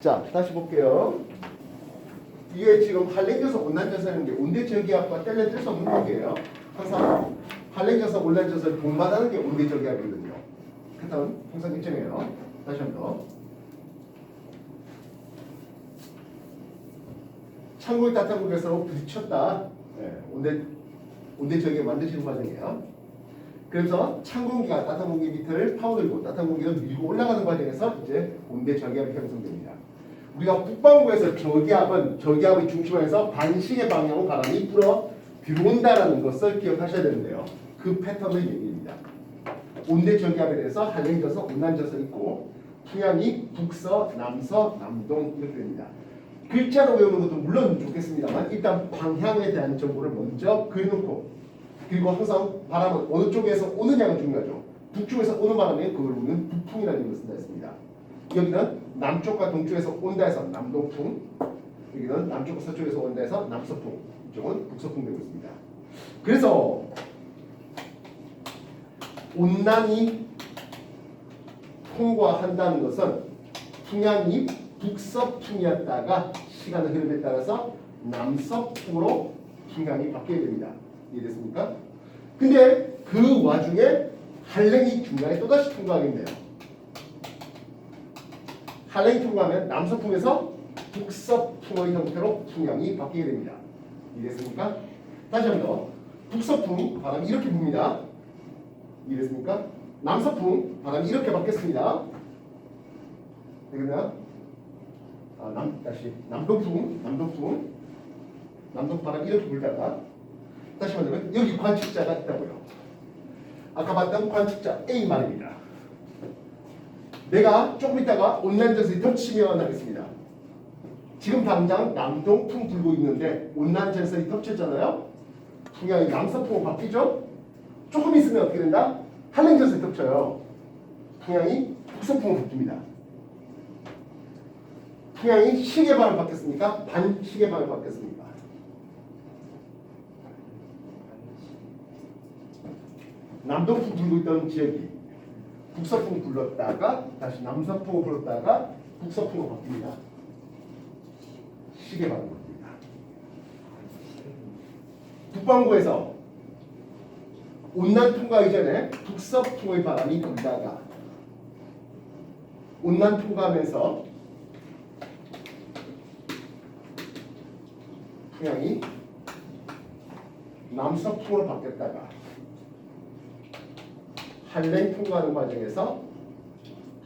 자, 다시 볼게요. 이게 지금 한랭져서 온난져서인데 온대저기압과 뗄래 뗄 수 없는 관계예요. 항상 한랭져서 온난져서 동반하는 게 온대저기압이거든요. 패턴 항상 일정해요. 다시 한 번 더. 찬국이 따뜻한 국에서 부딪혔다. 네, 온대저기압 만드시는 과정이에요. 그래서 찬 공기가 따뜻한 공기 밑을 파고들고 따뜻한 공기가 밀고 올라가는 과정에서 이제 온대저기압이 형성됩니다. 우리가 북반구에서 저기압의 중심에서 반시계 방향으로 바람이 불어 들어온다라는 것을 기억하셔야 되는데요. 그 패턴을 얘기합니다. 온대 저기압에 대해서 한랭져서 온난져서 있고 풍향이 북서, 남서, 남동 이렇게 됩니다. 글자로 외우는 것도 물론 좋겠습니다만 일단 방향에 대한 정보를 먼저 그려놓고 그리고 항상 바람은 어느 쪽에서 오느냐가 중요하죠. 북쪽에서 오는 바람에 그걸 우리는 북풍이라는 것을 쓴다 했습니다. 여기는 남쪽과 동쪽에서 온다 해서 남동풍, 여기는 남쪽과 서쪽에서 온다 해서 남서풍, 이쪽은 북서풍 되고 있습니다. 그래서 온난이 통과한다는 것은 풍향이 북서풍이었다가 시간의 흐름에 따라서 남서풍으로 풍향이 바뀌게 됩니다. 이해됐습니까? 근데 그 와중에 한랭이 중간에 또다시 통과하겠네요. 한랭이 통과하면 남서풍에서 북서풍의 형태로 풍향이 바뀌게 됩니다. 이해됐습니까? 다시 한 번 더. 북서풍 바람이 이렇게 붑니다. 이해됐습니까? 남서풍 바람이 이렇게 바뀌었습니다. 되겠나요? 다시 남동풍 바람이 이렇게 불다가 다시 말하면 여기 관측자가 있다고요. 아까 봤던 관측자 A 말입니다. 내가 조금 있다가 온난전선이 덮치면 하겠습니다. 지금 당장 남동풍 불고 있는데 온난전선이 덮쳤잖아요. 풍향이 남서풍으로 바뀌죠. 조금 있으면 어떻게 된다? 한랭전선이 덮쳐요. 풍향이 북서풍으로 바뀝니다. 풍향이 시계방으로 바뀌었습니까? 반시계방으로 바뀌었습니까? 남동풍 불고 있던 지역이 북서풍 불렀다가 다시 남서풍을 불렀다가 북서풍으로 바뀝니다. 시계방으로 바뀝니다. 북반구에서 온난 통과 이전에 북서풍의 바람이 불다가 온난 통과하면서 풍향이 남서풍으로 바뀌었다가 한랭 통과하는 과정에서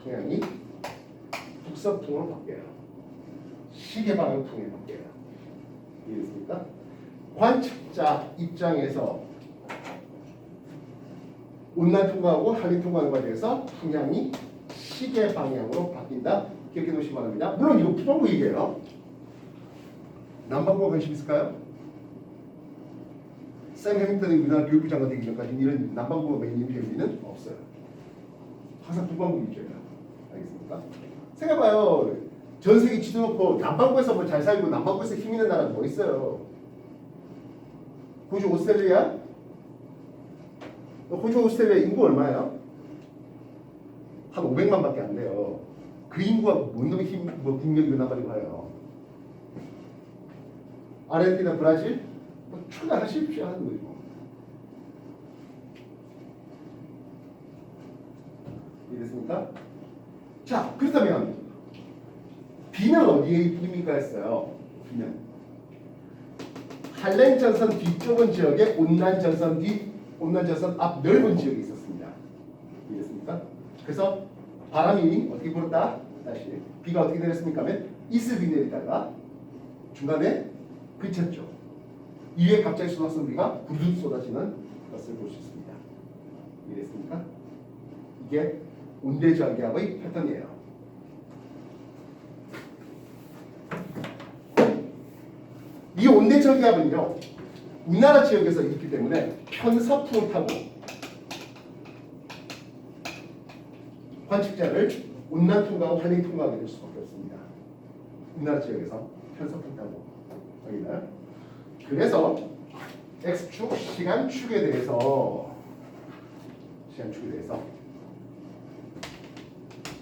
풍향이 북서풍으로 바뀌어요. 시계방향 풍이 바뀌어요. 이해됐습니까? 관측자 입장에서 온난 통과하고 한랭 통과하는 과정에서 풍향이 시계 방향으로 바뀐다. 기억해 놓으시기 바랍니다. 물론 이거 북반구 얘기예요. 남반구가 관심 있을까요? 샘 해밍턴이 우리나라 교육부 장관 되기 전까지 이런 남반구가 메인인 의미는 없어요. 항상 북반구 위주예요. 알겠습니까? 생각해봐요. 전 세계 지도 놓고 남반구에서 뭐 잘 살고 남반구에서 힘 있는 나라가 뭐 있어요? 호주 오스트레일리아? 호주 오스트레일리아 인구 얼마예요? 한 500만밖에 안 돼요. 그 인구가 뭔 놈의 국력이 그나마리 봐요. 아르헨티나, 브라질? 출가하십시오 하는 거죠. 이해됐습니까? 자, 그렇다면 B는 어디에 뿌립니까 했어요. B는 한랭전선 뒤쪽은 지역에 온난전선 앞 넓은 지역이 있었습니다. 이해됐습니까? 그래서 바람이 어떻게 불었다? 다시 비가 어떻게 내렸습니까? 하면 이슬비 내리다가 중간에 그쳤죠. 이후에 갑자기 쏟아서 우리가 부르륵 쏟아지는 것을 볼 수 있습니다. 이해됐습니까? 이게 온대저기압의 패턴이에요. 이 온대저기압은요, 우리나라 지역에서 있기 때문에 편서풍을 타고 관측자를 온난 통과하고 한랭 통과하게 될 수밖에 없습니다. 우리나라 지역에서 편서풍 타고 여기나요? 그래서 X축 시간축에 대해서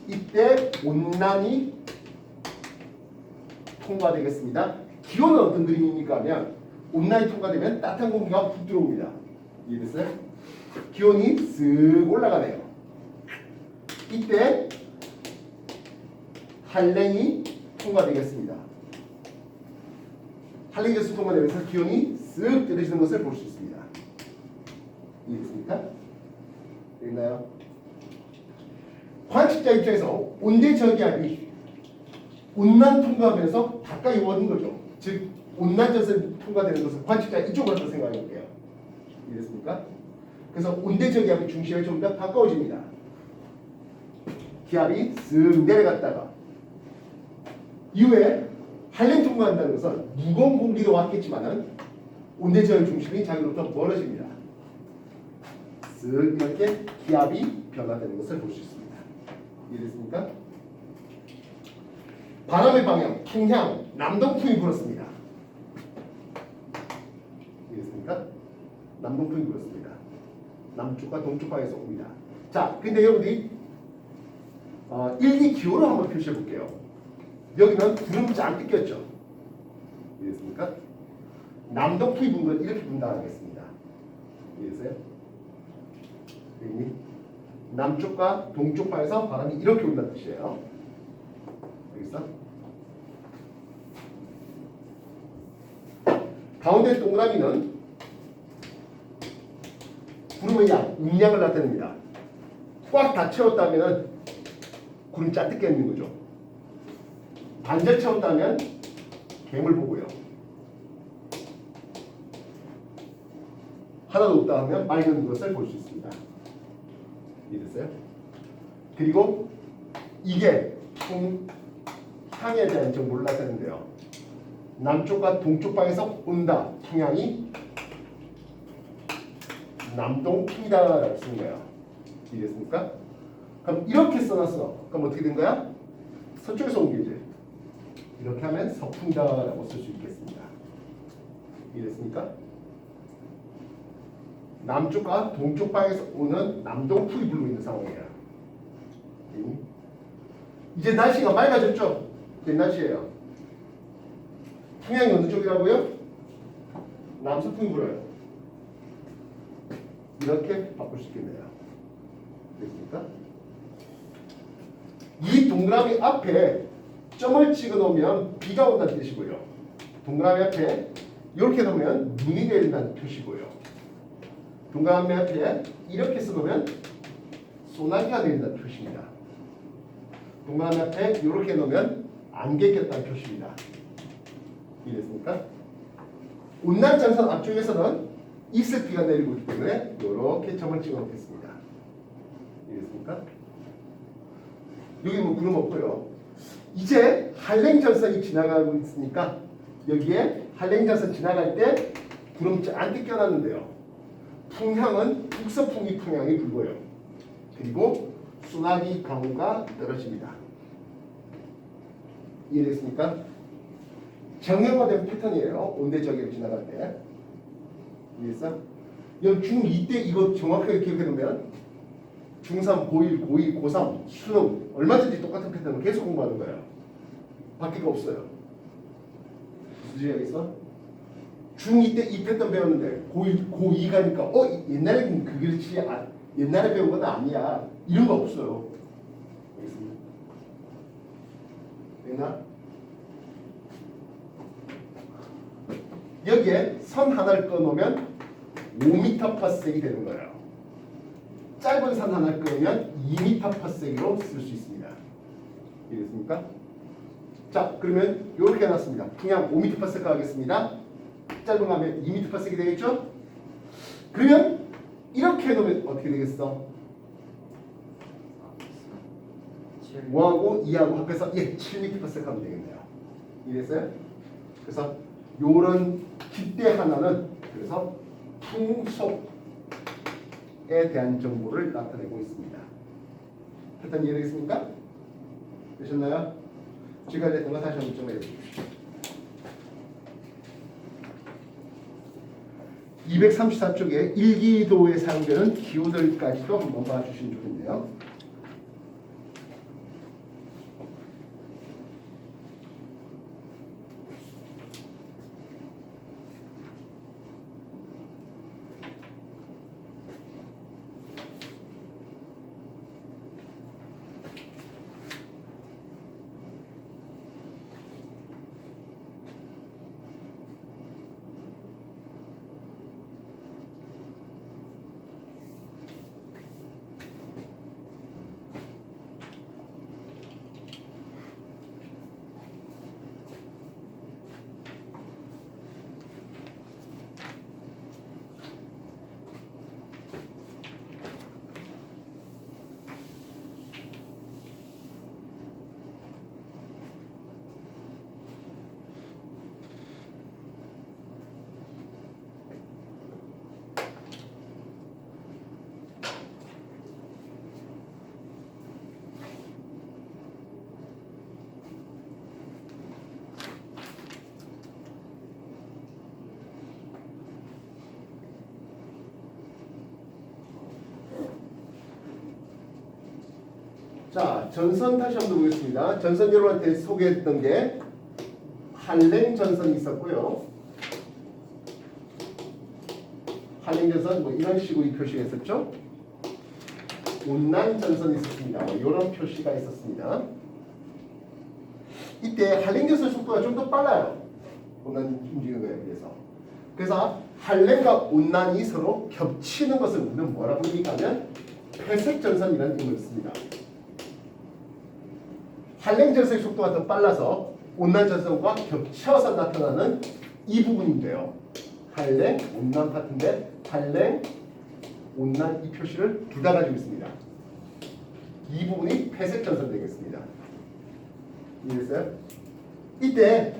이때 온난이 통과되겠습니다. 기온은 어떤 그림입니까 하면 온난이 통과되면 따뜻한 공기가 푹 들어옵니다. 이해됐어요? 기온이 쓱 올라가네요. 이때 한랭이 통과되겠습니다. 한랭이 젖은 통과되면서 기온이 쓱 떨어지는 것을 볼 수 있습니다. 이해됐습니까? 됐나요? 관측자 입장에서 온대 저기압이 온난 통과하면서 가까이 오는 거죠. 즉 온난 전선이 통과되는 것을 관측자 이쪽으로 더 생각해 볼게요. 이해됐습니까? 그래서 온대 저기압의 중심에 좀 더 가까워집니다. 기압이 쓱 내려갔다가 이후에 한랭 통과한다는 것은 무거운 공기도 왔겠지만은 온대 저기압 중심이 자기로부터 멀어집니다. 쓱 이렇게 기압이 변화되는 것을 볼 수 있습니다. 이해됐습니까? 바람의 방향, 풍향, 남동풍이 불었습니다. 이해됐습니까? 남동풍이 불었습니다. 남쪽과 동쪽 방에서 옵니다. 자, 근데 여러분들이 일기 기호를 한번 표시해 볼게요. 여기는 구름 잔뜩 꼈죠. 이해됐습니까? 남동풍이 분 건 이렇게 분단하겠습니다. 이해됐어요? 여기 남쪽과 동쪽 방에서 바람이 이렇게 온다는 뜻이에요. 알겠어? 가운데 동그라미는 구름의 양, 음량을 나타냅니다. 꽉 다 채웠다면 구름 잔뜩 껴 있는 거죠. 반절 채웠다면 괭을 보고요. 하나도 없다 하면 맑은 것을 볼 수 있습니다. 이해됐어요? 그리고 이게 풍향에 대한 정보를 나타내는데요. 남쪽과 동쪽 방에서 온다. 풍향이 남동풍이다라고 쓰는 거예요. 이해됐습니까? 그럼 이렇게 써놨어. 그럼 어떻게 된 거야? 서쪽에서 온 게 이제 이렇게 하면 서풍이다라고 쓸 수 있겠습니다. 이해됐습니까? 남쪽과 동쪽 방에서 오는 남동풍이 불고 있는 상황이에요. 이제 날씨가 맑아졌죠? 된 날씨예요. 풍향이 어느 쪽이라고요? 남서풍이 불어요. 이렇게 바꿀 수 있겠네요. 됐습니까? 이 동그라미 앞에 점을 찍어 놓으면 비가 온다는 뜻이고요. 동그라미 앞에 이렇게 놓으면 눈이 내린다는 표시고요. 동그라미 앞에 이렇게 써놓으면 소나기가 내린다는 표시입니다. 동그라미 앞에 이렇게 놓으면 안개 꼈다는 표시입니다. 이해됐습니까? 온난장선 앞쪽에서는 이슬비가 내리고 있기 때문에 이렇게 점을 찍어 놓겠습니다. 이해됐습니까? 여기 뭐 구름 없고요. 이제 한랭전선이 지나가고 있으니까 여기에 한랭전선 지나갈 때 구름 잔뜩 껴놨는데요. 풍향은 북서풍이 풍향이 불고요. 그리고 소나기 강우가 떨어집니다. 이해됐습니까? 정형화된 패턴이에요. 온대저기로 지나갈 때. 이해했어? 여기 중2 때 이거 정확하게 기억해 놓으면 중3, 고1, 고2, 고3, 수능 얼마든지 똑같은 패턴을 계속 공부하는 거예요. 바뀔 거 없어요. 무슨 이해하겠어? 중2 때 이 패턴 배웠는데 고1, 고2 가니까 옛날에는 그렇지 옛날에 배운 건 아니야. 이런 거 없어요. 알겠습니다. 됐나? 여기에 선 하나를 꺼놓으면 5m/s이 되는 거예요. 짧은 선 하나를 꺼내면 2m/s로 쓸 수 있습니다. 이해됐습니까? 자, 그러면 이렇게 해놨습니다. 그냥 5m/s 하겠습니다. 짧은 거 하면 2m/s 되겠죠? 그러면 이렇게 해놓으면 어떻게 되겠어? 5하고 2하고 합해서 7m/s 하면 되겠네요. 이해됐어요? 그래서 요런 깃대 하나는 그래서 풍속에 대한 정보를 나타내고 있습니다. 패턴 이해되겠습니까? 되셨나요? 지금까지 했던 거 다시 한번 좀 해주십시오. 234쪽에 일기도에 사용되는 기호들까지도 한번 봐주시면 좋겠네요. 전선 다시 한번 보겠습니다. 전선 여러분한테 소개했던 게 한랭 전선이 있었고요. 한랭 전선 뭐 이런 식으로 이 표시가 있었죠. 온난 전선이 있었습니다. 뭐 이런 표시가 있었습니다. 이때 한랭 전선 속도가 좀 더 빨라요. 온난 움직이는 거에 비해서. 그래서 한랭과 온난이 서로 겹치는 것을 우리는 뭐라고 얘기하면 회색 전선이라는 이름을 씁니다. 한랭 전선의 속도가 더 빨라서 온난 전선과 겹쳐서 나타나는 이 부분인데요. 한랭, 온난 파트인데 한랭, 온난 이 표시를 둘 다 가지고 있습니다. 이 부분이 회색 전선 되겠습니다. 이해됐어요? 이때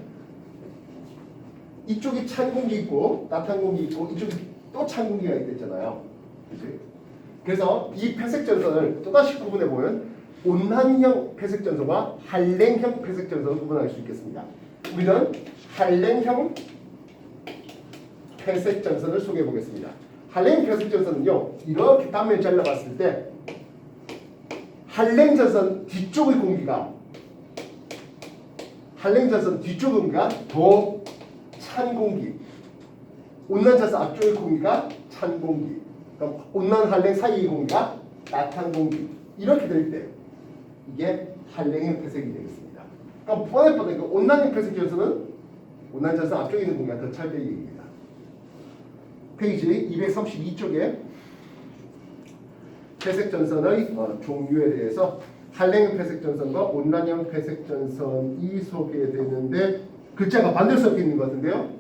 이쪽이 찬 공기 있고 따뜻한 공기 있고 이쪽이 또 찬 공기가 있댔잖아요. 그치? 그래서 이 회색 전선을 또다시 구분해 보면 온난형 회색 전선과 한랭형 회색 전선을 구분할 수 있겠습니다. 우리는 한랭형 회색 전선을 소개해 보겠습니다. 한랭 회색 전선은요, 이렇게 단면을 잘라봤을 때 한랭 전선 뒤쪽의 공기가 더 찬 공기, 온난 전선 앞쪽의 공기가 찬 공기, 그럼 온난 한랭 사이의 공기가 따뜻한 공기 이렇게 될 때 이게 한랭형 회색이 되겠습니다. 그럼 뻔뻔하게 온난형 회색 전선은 온난 전선 앞쪽에 있는 공기가 더 찰 때 얘기입니다. 페이지 232쪽에 회색 전선의 종류에 대해서 한랭형 회색 전선과 온난형 회색 전선이 소개되는데 글자가 반대로 섞여 있는 것 같은데요.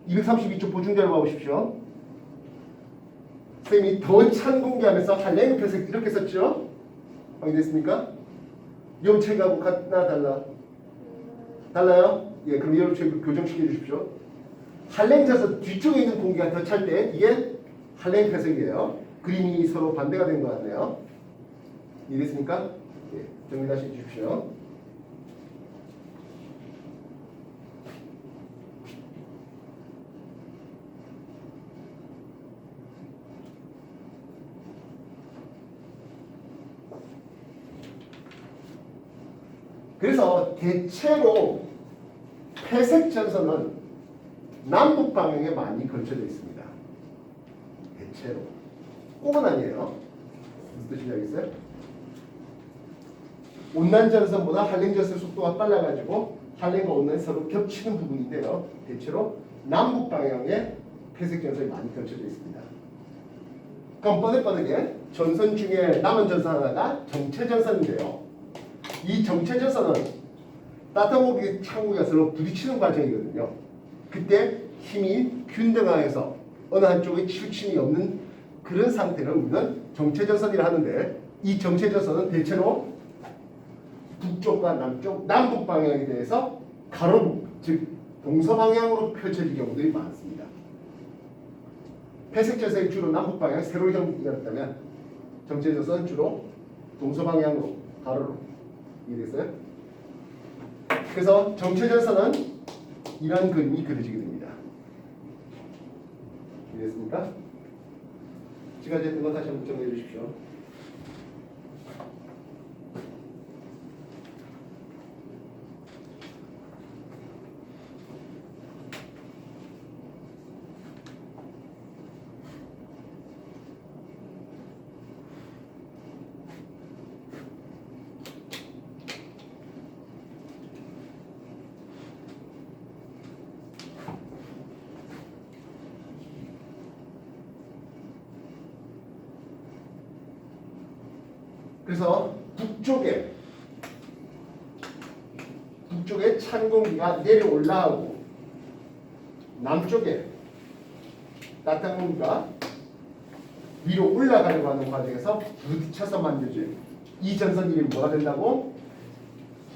232쪽 보충자료 봐보십시오. 선생님이 더 찬 공기 안에서 한랭형 회색 이렇게 썼죠? 확인됐습니까? 염체가하고 같나 달라? 달라요? 예, 그럼 염체 교정시켜 주십시오. 한랭 전선 뒤쪽에 있는 공기가 더 찰 때 이게 한랭 회색이에요. 그림이 서로 반대가 된 것 같네요. 이해됐습니까? 예, 정리 다시 해주십시오. 그래서 대체로 회색 전선은 남북 방향에 많이 걸쳐져 있습니다. 대체로. 꼭은 아니에요. 무슨 뜻인지 알겠어요? 온난 전선보다 한랭 전선 속도가 빨라가지고 한랭과 온난이 서로 겹치는 부분인데요. 대체로 남북 방향에 회색 전선이 많이 걸쳐져 있습니다. 그럼 뻔하게 전선 중에 남은 전선 하나가 정체 전선인데요. 이 정체 전선은 따뜻한 공기, 찬 공기가 서로 부딪히는 과정이거든요. 그때 힘이 균등하여서 어느 한쪽에 치우침이 없는 그런 상태를 우리는 정체 전선이라 하는데 이 정체 전선은 대체로 북쪽과 남쪽, 남북 방향에 대해서 가로북, 즉 동서방향으로 펼쳐질 경우들이 많습니다. 회색 전선이 주로 남북 방향 세로형이었다면 정체 전선은 주로 동서방향으로 가로로 이해됐어요? 그래서 정체 전선은 이런 그림이 그려지게 됩니다. 이해됐습니까? 지금까지 했던 거 다시 한번 정리해 주십시오. 그래서 북쪽에 찬 공기가 내려올라오고 남쪽에 따뜻한 공기가 위로 올라가려고 하는 과정에서 부딪혀서 만들어진 이 전선 이름이 뭐가 된다고?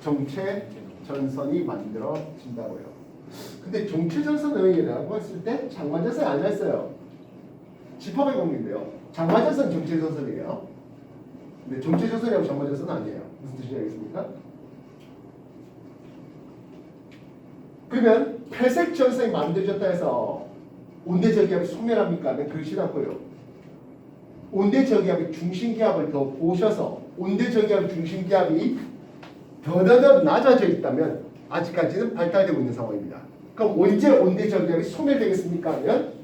정체 전선이 만들어진다고요. 근데 정체 전선이라고 했을 때 장마전선이 아니라 했어요. 지퍼백 공기인데요. 장마전선 정체 전선이에요. 근데 정체 전선이라고 장마전선은 아니에요. 무슨 뜻인지 알겠습니까? 그러면 회색 전선이 만들어졌다 해서 온대 저기압이 소멸합니까? 네, 그렇지 않고요. 온대 저기압의 중심 기압을 더 보셔서 온대 저기압 중심 기압이 더더더 낮아져 있다면 아직까지는 발달되고 있는 상황입니다. 그럼 언제 온대 저기압이 소멸되겠습니까? 하면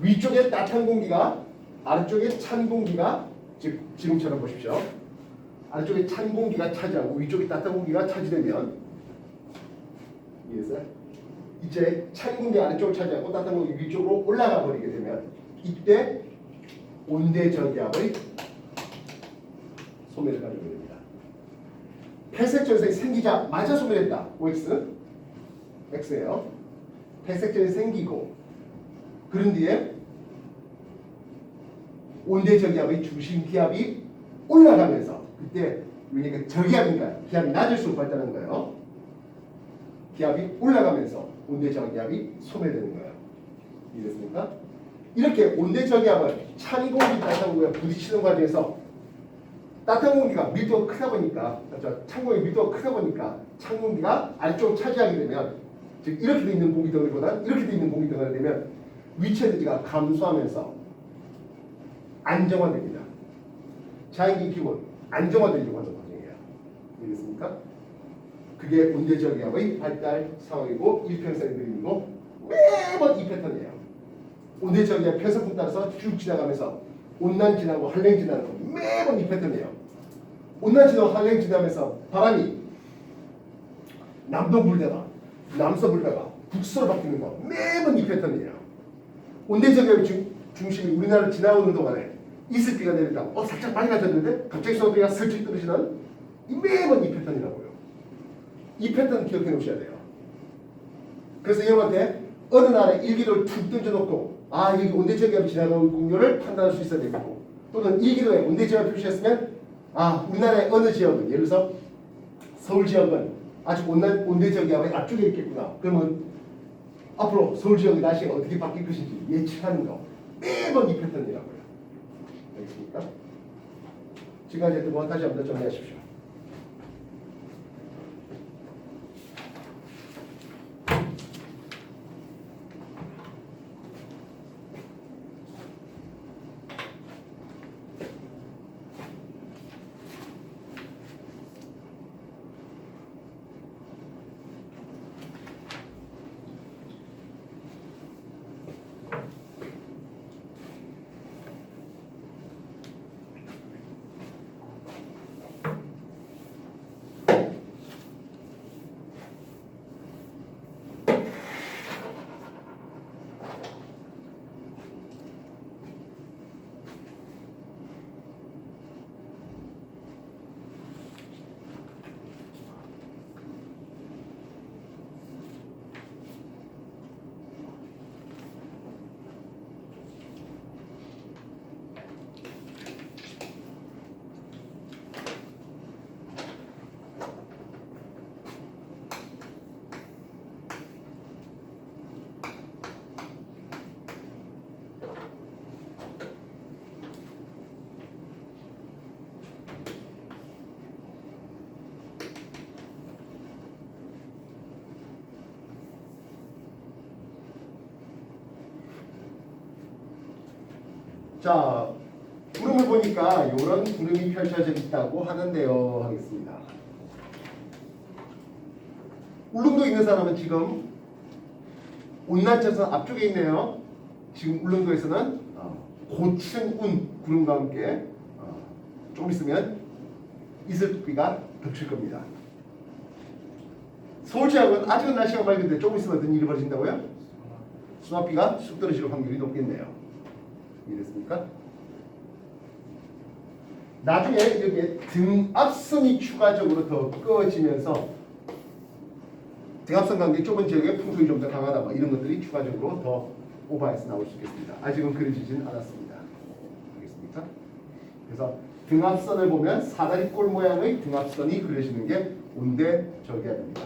위쪽에 따뜻한 공기가 아래쪽에 찬 공기가 지금처럼 보십시오. 아래쪽에 찬 공기가 차지하고 위쪽에 따뜻한 공기가 차지되면 이해했어요? 이제 찬 공기 아래쪽을 차지하고 따뜻한 공기 위쪽으로 올라가 버리게 되면 이때 온대 저기압의 소멸을 가지게 됩니다. 폐색 전선이 생기자마자 소멸했다. OX, X예요. 폐색 전선이 생기고 그런 뒤에 온대 저기압의 중심 기압이 올라가면서 그때 왜냐면 저기압이니까 기압이 낮을수록 발달하는 거예요. 기압이 올라가면서 온대 저기압이 소멸되는 거예요. 이해됐습니까? 이렇게 온대 저기압을 찬 공기, 따뜻한 공기가 부딪히는 과정에서 따뜻한 공기가 밀도가 크다 보니까 찬 공기 밀도가 크다 보니까 찬 공기가 아래쪽을 차지하게 되면 즉 이렇게 돼 있는 공기 덩어리보다 이렇게 돼 있는 공기 덩어리가 되면 위치 에너지가 감소하면서 안정화됩니다. 자연기 기본 안정화되려고 하는 과정이에요. 이해됐습니까? 그게 온대 저기압의 발달 상황이고 일평선의 그림이고 매번 이 패턴이에요. 온대 저기압 편성풍 따라서 쭉 지나가면서 온난 지나고 한랭 지나는 거 매번 이 패턴이에요. 온난 지나고 한랭 지나면서 바람이 남도 불다가 남서 불다가 북서로 바뀌는 거 매번 이 패턴이에요. 온대 저기압의 중심이 우리나라를 지나오는 동안에 이슬비가 내리다 살짝 많이 낮았는데 갑자기 소리가 슬쩍 떨어지는 매번 이 패턴이라고요. 이 패턴 기억해 놓으셔야 돼요. 그래서 여러분한테 어느 날에 일기도를 툭 던져놓고 여기 온대저기압이 지나가는 공료를 판단할 수 있어야 되고 또는 일기도에 온대저기압 표시했으면 우리나라의 어느 지역은 예를 들어서 서울 지역은 아직 온대저기압의 앞쪽에 있겠구나. 그러면 앞으로 서울 지역의 날씨가 어떻게 바뀔 것인지 예측하는 거 매번 이 패턴이라고요. 알겠습니까? 지금까지 했던 거 다시 한번 정리하십시오. 자, 구름을 보니까 이런 구름이 펼쳐져 있다고 하는데요. 하겠습니다. 울릉도 있는 사람은 지금 온난차선 앞쪽에 있네요. 지금 울릉도에서는 고층 구름과 함께 조금 있으면 이슬비가 덮칠 겁니다. 서울 지역은 아직은 날씨가 맑은데 조금 있으면 어떤 일이 벌어진다고요? 수납비가 쑥 떨어질 확률이 높겠네요. 이해됐습니까? 나중에 이렇게 등압선이 추가적으로 더 꺼지면서 등압선 관계 좁은 지역에 풍속이 좀 더 강하다 이런 것들이 추가적으로 더 오버해서 나올 수 있겠습니다. 아직은 그려지진 않았습니다. 알겠습니까? 그래서 등압선을 보면 사다리 꼴 모양의 등압선이 그려지는 게 온대 저기압입니다.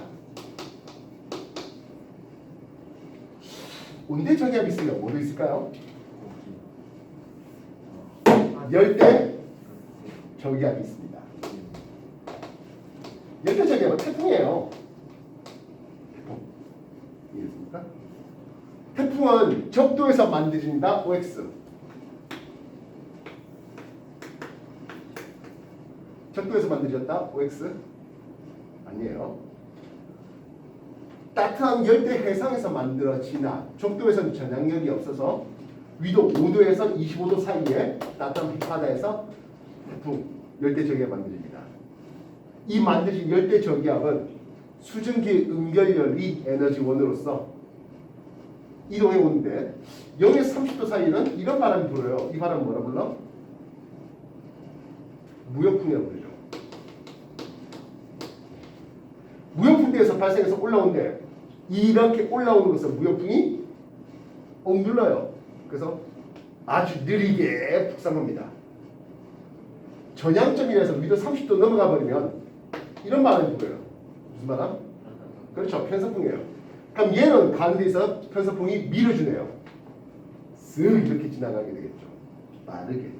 온대 저기압이 있으면 뭐도 있을까요? 열대 저기압이 있습니다. 열대 저기압은 태풍이에요. 태풍. 이해했습니까? 태풍은 적도에서 만들어진다. OX. 적도에서 만들어졌다. OX 아니에요. 따뜻한 열대 해상에서 만들어지나 적도에서는 전향력이 없어서 위도 5도에서 25도 사이에 따뜻한 바다에서 태풍 열대 저기압 만들어집니다. 이 만드신 열대 저기압은 수증기 응결열이 에너지원으로서 이동해 오는데 0에서 30도 사이에는 이런 바람이 불어요. 이 바람은 뭐라 불러? 무역풍이라고 부르죠. 무역풍대에서 발생해서 올라오는데 이렇게 올라오는 것은 무역풍이 억눌러요. 그래서 아주 느리게 북상합니다. 전향점이라서 위도 30도 넘어가 버리면 이런 바람이 불어요. 무슨 바람? 그렇죠. 편서풍이에요. 그럼 얘는 가는 데서 편서풍이 밀어주네요. 쓱 이렇게 지나가게 되겠죠. 빠르게.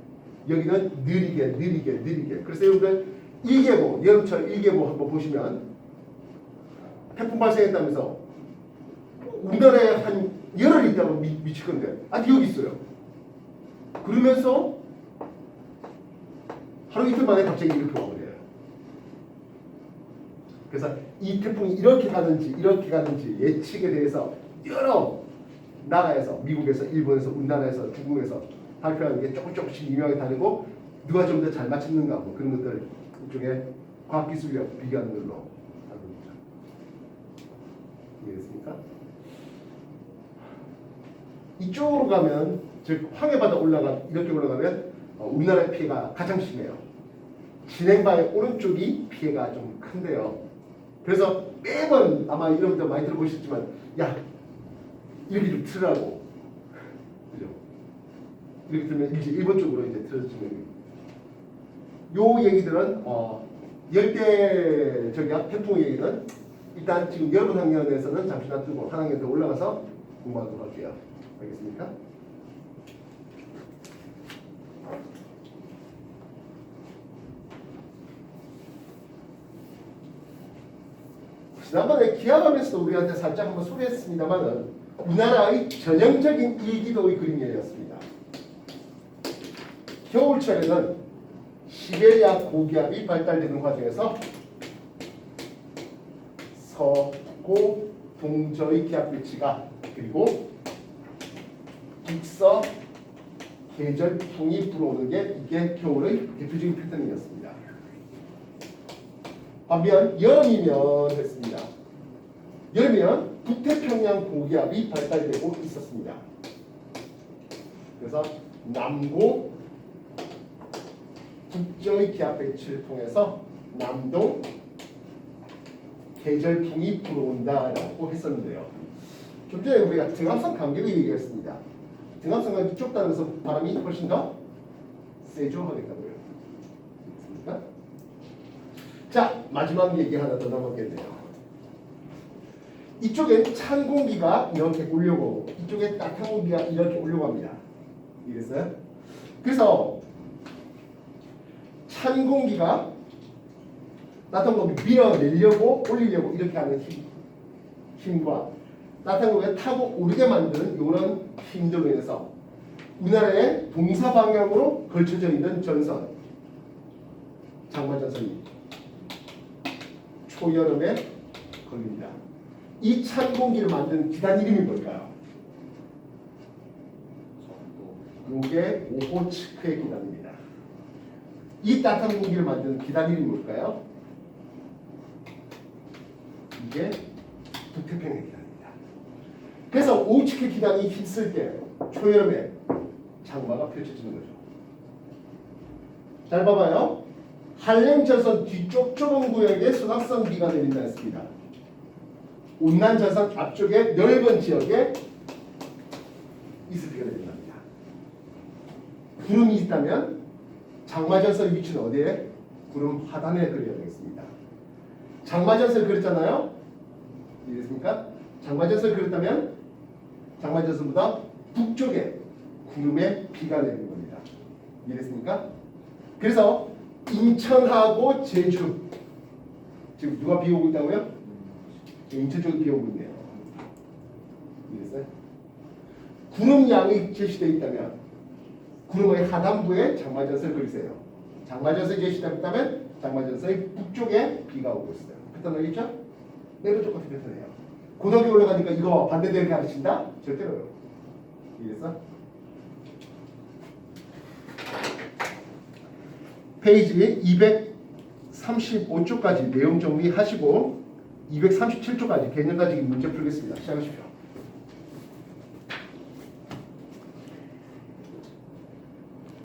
여기는 느리게. 그래서 여러분들 일계보, 여름철 일계보 한번 보시면 태풍 발생했다면서 우리나라에 한 열흘 있다가 미칠 건데 아직 여기 있어요. 그러면서 하루 이틀 만에 갑자기 이렇게 와버려요. 그래서 이 태풍이 이렇게 가는지 예측에 대해서 여러 나라에서 미국에서 일본에서 우리나라에서 중국에서 발표하는 게 조금씩 유명하게 다르고 누가 좀 더 잘 맞췄는가 뭐 그런 것들 이쪽에 과학기술력 비교하는 걸로 알고 있죠. 이해됐습니까? 이쪽으로 가면 즉 황해바다 이렇게 올라가면 우리나라의 피해가 가장 심해요. 진행바의 오른쪽이 피해가 좀 큰데요. 그래서 매번 아마 여러분들 많이 들어보셨지만 야 이렇게 좀 틀라고 그죠? 이렇게 들면 이제 일본 쪽으로 이제 틀어지는 요 얘기들은 열대 저기야 태풍 얘기는 일단 지금 여러분 학년에서는 잠시 놔두고 한 학년 더 올라가서 공부하도록 할게요. 알겠습니까? 지난번에 기하감에서도 우리한테 살짝 한번 소개했습니다만은 우리나라의 전형적인 일기도의 그림이었습니다. 겨울철에는 시베리아 고기압이 발달되는 과정에서 서고 동저의 기압 배치가 그리고 북서 계절풍이 불어오는 게 이게 겨울의 대표적인 패턴이었습니다. 반면 여름이면 했습니다. 여름이면 북태평양 고기압이 발달되고 있었습니다. 그래서 남고 북저의 기압 배치를 통해서 남동 계절풍이 불어온다라고 했었는데요. 좀 전에 우리가 등압선 간격을 얘기했습니다. 등압선 간격이 좁다면서 바람이 훨씬 더 세죠 하겠다고요. 됐습니까? 자, 마지막 얘기 하나 더 남았겠네요. 이쪽에 찬 공기가 이렇게 올려고 이쪽에 따뜻한 공기가 이렇게 올려고 합니다. 이랬어요? 그래서 찬 공기가 따뜻한 공기 밀어내려고 올리려고 이렇게 하는 힘과 따뜻한 공기가 타고 오르게 만드는 이런 힘들로 인해서 우리나라의 동사 방향으로 걸쳐져 있는 전선 장마전선이 초여름에 걸립니다. 이 찬 공기를 만드는 기단 이름이 뭘까요? 이게 오호츠크의 기단입니다. 이 따뜻한 공기를 만드는 기단 이름이 뭘까요? 이게 북태평양 기단입니다. 그래서 오호츠크 기단이 힘쓸 때 초여름에 장마가 펼쳐지는 거죠. 잘 봐봐요. 한랭전선 뒤쪽 좁은 구역에 소낙성 비가 내린다 했습니다. 온난전선 앞쪽에 넓은 지역에 이슬비가 내린답니다. 구름이 있다면 장마전선의 위치는 어디에? 구름 하단에 그려야 되겠습니다. 장마전선을 그렸잖아요. 이해됐습니까? 장마전선을 그렸다면 장마전선보다 북쪽에 구름에 비가 내리는 겁니다. 이해됐습니까? 그래서 인천하고 제주 지금 누가 비 오고 있다고요? 인천 쪽에 비 오고 있네요. 이해됐어요? 구름 양이 제시되어 있다면 구름의 하단부에 장마전선을 그리세요. 장마전선이 제시됐다면 장마전선의 북쪽에 비가 오고 있어요. 패턴 알겠죠? 내부 쪽 같은 패턴이에요. 고덕이 올라가니까 이거 반대되게 가르친다? 절대로요. 이해했어? 페이지 235쪽까지 내용 정리하시고 237쪽까지 개념 가지기 문제 풀겠습니다. 시작하십시오.